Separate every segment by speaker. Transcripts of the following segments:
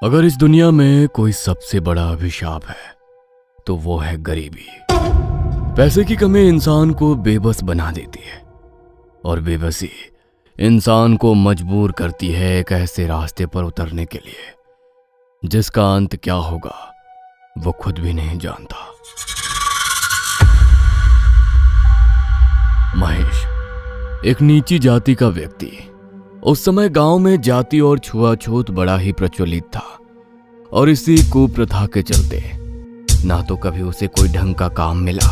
Speaker 1: अगर इस दुनिया में कोई सबसे बड़ा अभिशाप है तो वो है गरीबी। पैसे की कमी इंसान को बेबस बना देती है और बेबसी इंसान को मजबूर करती है एक ऐसे रास्ते पर उतरने के लिए जिसका अंत क्या होगा वो खुद भी नहीं जानता। महेश एक नीची जाति का व्यक्ति। उस समय गांव में जाति और छुआछूत बड़ा ही प्रचलित था और इसी कुप्रथा के चलते ना तो कभी उसे कोई ढंग का काम मिला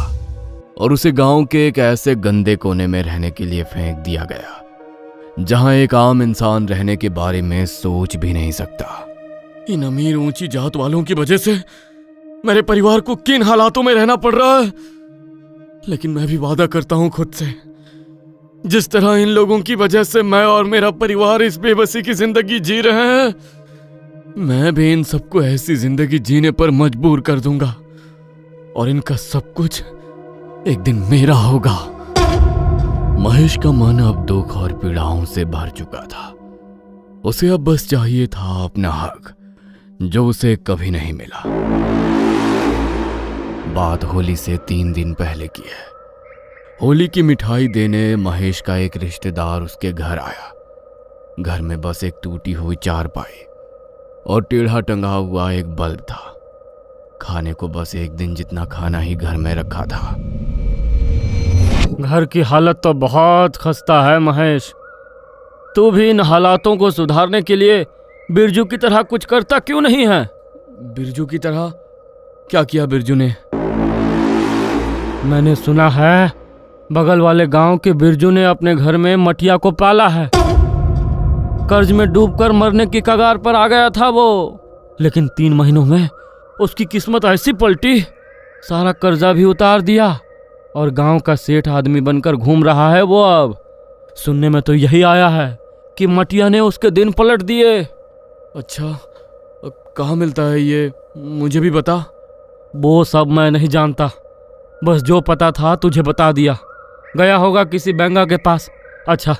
Speaker 1: और उसे गांव के एक ऐसे गंदे कोने में रहने के लिए फेंक दिया गया जहां एक आम इंसान रहने के बारे में सोच भी नहीं सकता। इन अमीर ऊंची जात वालों की वजह से मेरे परिवार को किन हालातों में रहना पड़ रहा है, लेकिन मैं भी वादा करता हूं खुद से, जिस तरह इन लोगों की वजह से मैं और मेरा परिवार इस बेबसी की जिंदगी जी रहे हैं, मैं भी इन सबको ऐसी जिंदगी जीने पर मजबूर कर दूंगा और इनका सब कुछ एक दिन मेरा होगा। महेश का मन अब दुख और पीड़ाओं से भर चुका था। उसे अब बस चाहिए था अपना हक, जो उसे कभी नहीं मिला। बात होली से 3 दिन पहले की है। होली की मिठाई देने महेश का एक रिश्तेदार उसके घर आया। घर में बस एक टूटी हुई चारपाई और टेढ़ा टंगा हुआ एक बल्ब था। खाने को बस एक दिन जितना खाना ही घर में रखा था।
Speaker 2: घर की हालत तो बहुत खस्ता है महेश। तू भी इन हालातों को सुधारने के लिए बिरजू की तरह कुछ करता क्यों नहीं है?
Speaker 1: बिरजू की तरह? क्या किया बिरजू ने?
Speaker 2: मैंने सुना है बगल वाले गांव के बिरजू ने अपने घर में मटिया को पाला है। कर्ज में डूबकर मरने की कगार पर आ गया था वो, लेकिन 3 महीनों में उसकी किस्मत ऐसी पलटी, सारा कर्जा भी उतार दिया और गांव का सेठ आदमी बनकर घूम रहा है वो अब। सुनने में तो यही आया है कि मटिया ने उसके दिन पलट दिए।
Speaker 1: अच्छा, कहाँ मिलता है ये, मुझे भी बता।
Speaker 2: वो सब मैं नहीं जानता, बस जो पता था तुझे बता दिया। गया होगा किसी बेंगा के पास। अच्छा,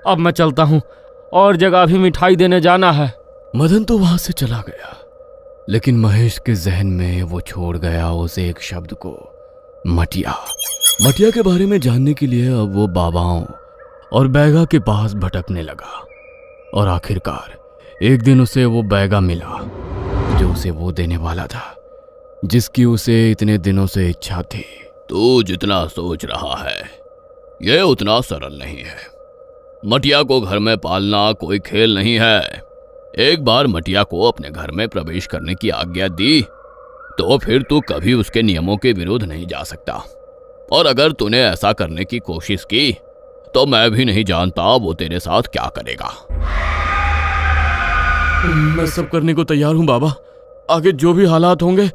Speaker 2: अब मैं चलता हूँ, और जगह भी मिठाई देने जाना है।
Speaker 1: मदन तो वहां से चला गया, लेकिन महेश के जहन में वो छोड़ गया उस एक शब्द को, मटिया। मटिया के बारे में जानने के लिए अब वो बाबाओं और बैगा के पास भटकने लगा और आखिरकार एक दिन उसे वो बैगा मिला जो उसे वो देने वाला था जिसकी उसे इतने दिनों से इच्छा थी।
Speaker 3: तू जितना सोच रहा है यह उतना सरल नहीं है। मटिया को घर में पालना कोई खेल नहीं है। एक बार मटिया को अपने घर में प्रवेश करने की आज्ञा दी तो फिर तू कभी उसके नियमों के विरुद्ध नहीं जा सकता, और अगर तूने ऐसा करने की कोशिश की तो मैं भी नहीं जानता वो तेरे साथ क्या करेगा।
Speaker 1: मैं सब करने को तैयार हूं बाबा। आगे जो भी हालात होंगे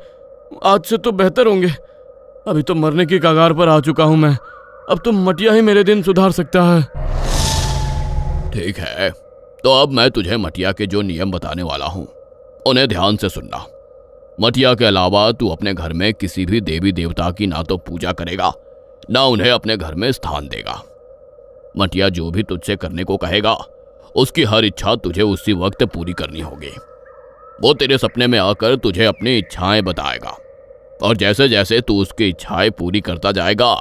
Speaker 1: आज से तो बेहतर होंगे। अभी तो मरने की कगार पर आ चुका हूं मैं। अब तो मटिया ही मेरे दिन सुधार सकता है।
Speaker 3: ठीक है, तो अब मैं तुझे मटिया के जो नियम बताने वाला हूं उन्हें ध्यान से सुनना। मटिया के अलावा तू अपने घर में किसी भी देवी देवता की ना तो पूजा करेगा ना उन्हें अपने घर में स्थान देगा। मटिया जो भी तुझसे करने को कहेगा उसकी हर इच्छा तुझे उसी वक्त पूरी करनी होगी। वो तेरे सपने में आकर तुझे अपनी इच्छाएं बताएगा, और जैसे जैसे तू उसकी इच्छाएं पूरी करता जाएगा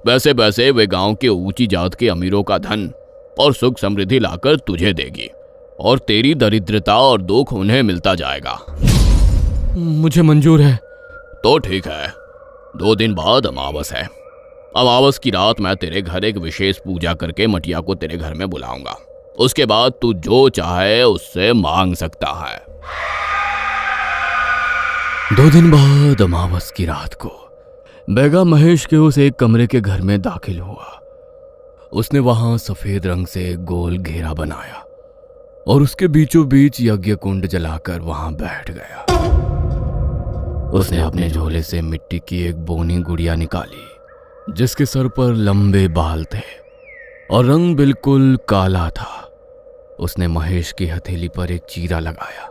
Speaker 3: वैसे वैसे वे गांव के ऊंची जात के अमीरों का धन और सुख समृद्धि लाकर तुझे देगी, और तेरी दरिद्रता और दुख उन्हें मिलता जाएगा।
Speaker 1: मुझे मंजूर है।
Speaker 3: तो ठीक है, 2 दिन बाद अमावस है। अमावस की रात मैं तेरे घर एक विशेष पूजा करके मटिया को तेरे घर में बुलाऊंगा। उसके बाद तू जो चाहे उससे मांग सकता है।
Speaker 1: 2 दिन बाद अमावस की रात को बैगा महेश के उस एक कमरे के घर में दाखिल हुआ। उसने वहां सफेद रंग से एक गोल घेरा बनाया और उसके बीचों बीच यज्ञ कुंड जलाकर वहां बैठ गया। उसने अपने झोले से मिट्टी की एक बोनी गुड़िया निकाली जिसके सर पर लंबे बाल थे और रंग बिल्कुल काला था। उसने महेश की हथेली पर एक चीरा लगाया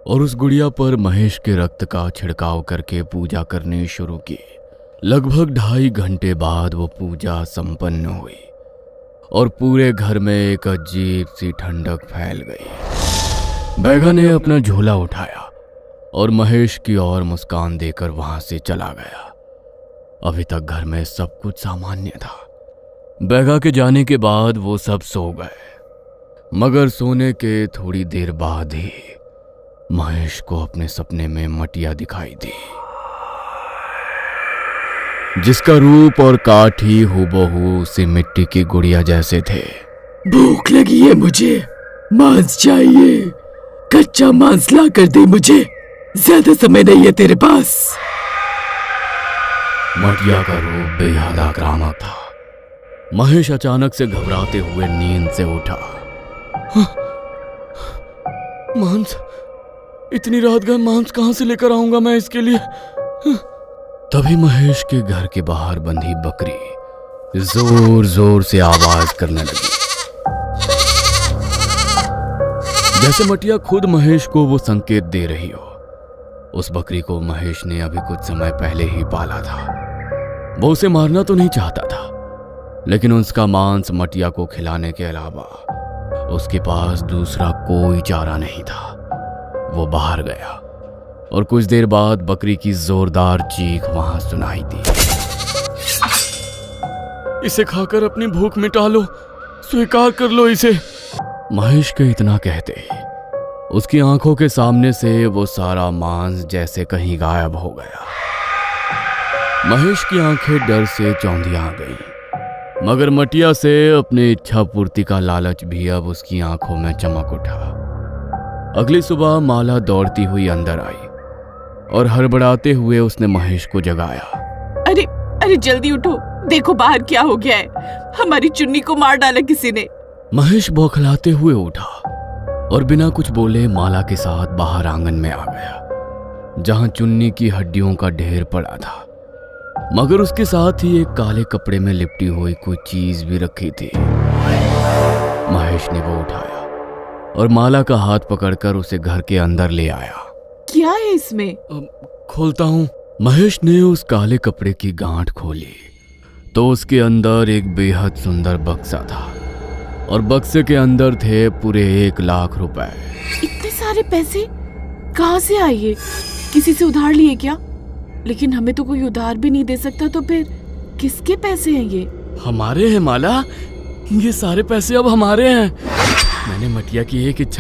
Speaker 1: और उस गुड़िया पर महेश के रक्त का छिड़काव करके पूजा करनी शुरू की। लगभग 2.5 घंटे बाद वो पूजा संपन्न हुई और पूरे घर में एक अजीब सी ठंडक फैल गई। बैगा ने अपना झोला उठाया और महेश की ओर मुस्कान देकर वहां से चला गया। अभी तक घर में सब कुछ सामान्य था। बैगा के जाने के बाद वो सब सो गए, मगर सोने के थोड़ी देर बाद ही महेश को अपने सपने में मटिया दिखाई दी, जिसका रूप और काठ ही हूबहू उसी मिट्टी की गुड़िया जैसे थे।
Speaker 4: भूख लगी है मुझे, मांस चाहिए, कच्चा मांस ला कर दे मुझे, ज्यादा समय नहीं है तेरे पास।
Speaker 1: मटिया का रूप बेहद आक्रामक था। महेश अचानक से घबराते हुए नींद से उठा। मांस, इतनी रात गए मांस कहां से लेकर आऊंगा मैं इसके लिए? तभी महेश के घर के बाहर बंधी बकरी जोर जोर से आवाज करने लगी, जैसे मटिया खुद महेश को वो संकेत दे रही हो। उस बकरी को महेश ने अभी कुछ समय पहले ही पाला था। वो उसे मारना तो नहीं चाहता था, लेकिन उसका मांस मटिया को खिलाने के अलावा उसके पास दूसरा कोई चारा नहीं था। वो बाहर गया और कुछ देर बाद बकरी की जोरदार चीख वहां सुनाई दी। इसे खाकर अपनी भूख मिटा लो, स्वीकार कर लो इसे। महेश के इतना कहते ही उसकी आंखों के सामने से वो सारा मांस जैसे कहीं गायब हो गया। महेश की आंखें डर से चौंधिया गईं, मगर मटिया से अपनी इच्छा पूर्ति का लालच भी अब उसकी आंखों में चमक उठा। अगली सुबह माला दौड़ती हुई अंदर आई और हड़बड़ाते हुए उसने महेश को जगाया।
Speaker 4: अरे अरे जल्दी उठो, देखो बाहर क्या हो गया है, हमारी चुन्नी को मार डाला किसी ने।
Speaker 1: महेश बौखलाते हुए उठा और बिना कुछ बोले माला के साथ बाहर आंगन में आ गया, जहां चुन्नी की हड्डियों का ढेर पड़ा था, मगर उसके साथ ही एक काले कपड़े में लिपटी हुई कोई चीज भी रखी थी। महेश ने वो उठाया और माला का हाथ पकड़कर उसे घर के अंदर ले आया।
Speaker 4: क्या है इसमें?
Speaker 1: खोलता हूं। महेश ने उस काले कपड़े की गांठ खोली तो उसके अंदर एक बेहद सुंदर बक्सा था और बक्से के अंदर थे पूरे 1 लाख रुपए।
Speaker 4: इतने सारे पैसे कहाँ से आए ये? किसी से उधार लिए क्या? लेकिन हमें तो कोई उधार भी नहीं दे सकता, तो फिर किसके पैसे हैं ये?
Speaker 1: हमारे हैं माला, ये सारे पैसे अब हमारे हैं। मैंने मटिया की एक इच्छा